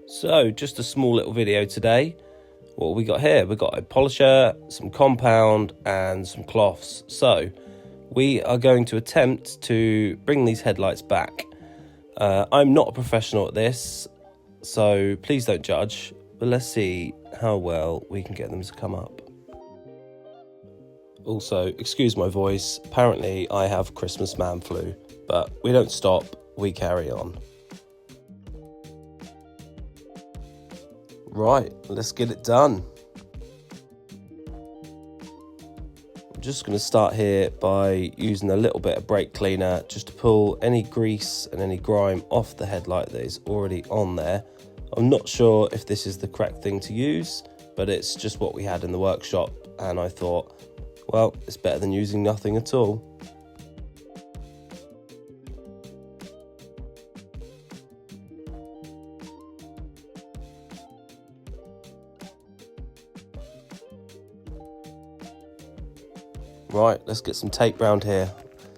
So, just a small little video today. What have we got here? We've got a polisher, some compound and some cloths. So, we are going to attempt to bring these headlights back. I'm not a professional at this, so please don't judge, but let's see how well we can get them to come up. Also, excuse my voice, apparently I have Christmas man flu, but we don't stop, we carry on. Right, let's get it done. I'm just going to start here by using a little bit of brake cleaner just to pull any grease and any grime off the headlight that is already on there. I'm not sure if this is the correct thing to use, but it's just what we had in the workshop, and I thought, well, it's better than using nothing at all. Right, let's get some tape round here,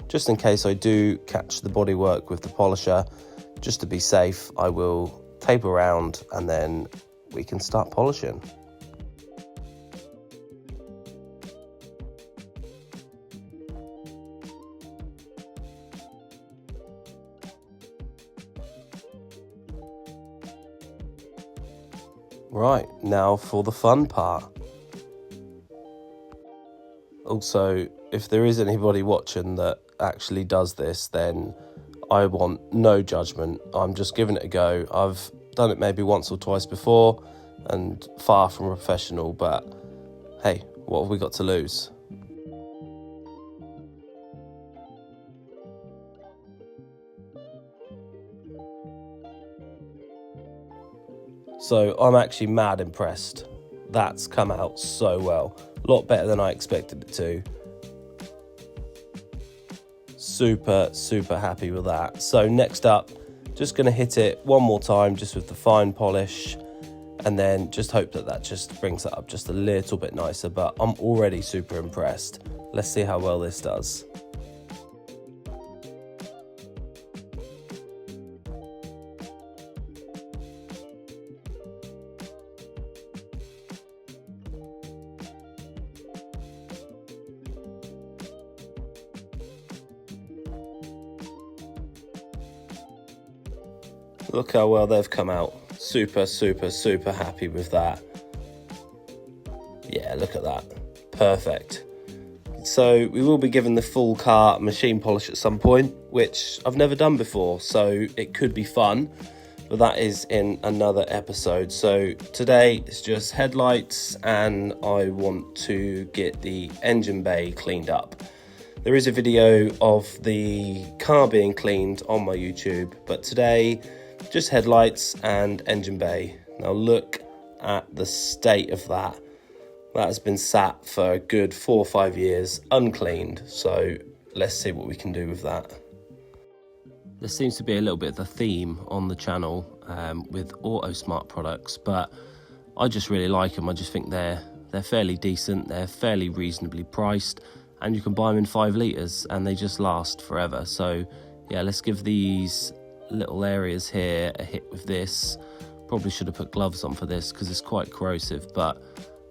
just in case I do catch the bodywork with the polisher. Just to be safe, I will tape around and then we can start polishing. Right, now for the fun part. Also, if there is anybody watching that actually does this, then I want no judgment. I'm just giving it a go. I've done it maybe once or twice before and far from professional, but hey, what have we got to lose? So I'm actually mad impressed. That's come out so well. A lot better than I expected it to. Super happy with that. So next up, just going to hit it one more time just with the fine polish, and then just hope that that just brings it up just a little bit nicer, but I'm already super impressed. Let's see how well this does. Look how well they've come out. Super happy with that. Yeah, look at that. Perfect. So we will be given the full car machine polish at some point, which I've never done before, so it could be fun, but that is in another episode. So today it's just headlights, and I want to get the engine bay cleaned up. There is a video of the car being cleaned on my YouTube, but today just headlights and engine bay. Now look at the state of that. That has been sat for a good 4 or 5 years uncleaned, so let's see what we can do with that. There seems to be a little bit of a theme on the channel with auto smart products, but I just really like them. I just think they're fairly decent, they're fairly reasonably priced, and you can buy them in 5 litres and they just last forever. So yeah, let's give these little areas here a hit with this. Probably should have put gloves on for this because it's quite corrosive, but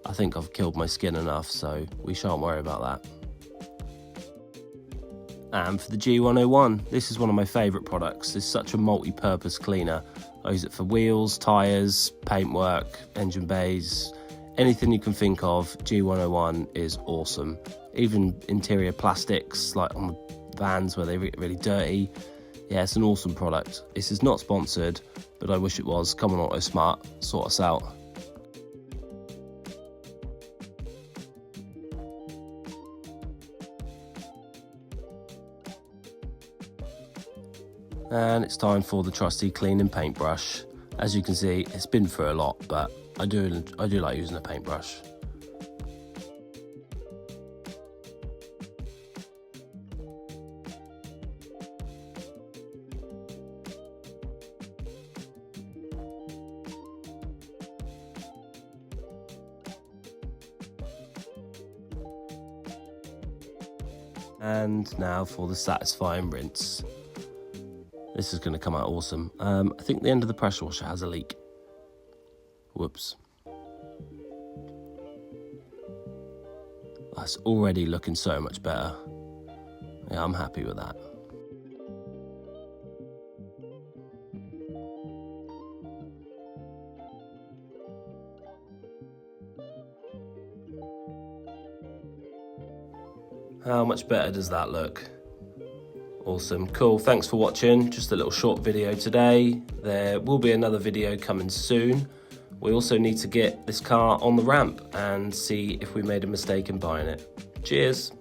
I think I've killed my skin enough, so we shan't worry about that. And for the G101, this is one of my favourite products. It's such a multi-purpose cleaner. I use it for wheels, tyres, paintwork, engine bays, anything you can think of. G101 is awesome. Even interior plastics, like on the vans where they get really dirty. Yeah, it's an awesome product. This is not sponsored, but I wish it was. Come on, Auto Smart, sort us out. And it's time for the trusty cleaning paintbrush. As you can see, it's been through a lot, but I do like using a paintbrush. And now for the satisfying rinse. This is going to come out awesome. I think the end of the pressure washer has a leak. Whoops. That's already looking so much better. Yeah, I'm happy with that. How much better does that look? Awesome, cool, thanks for watching. Just a little short video today. There will be another video coming soon. We also need to get this car on the ramp and see if we made a mistake in buying it. Cheers.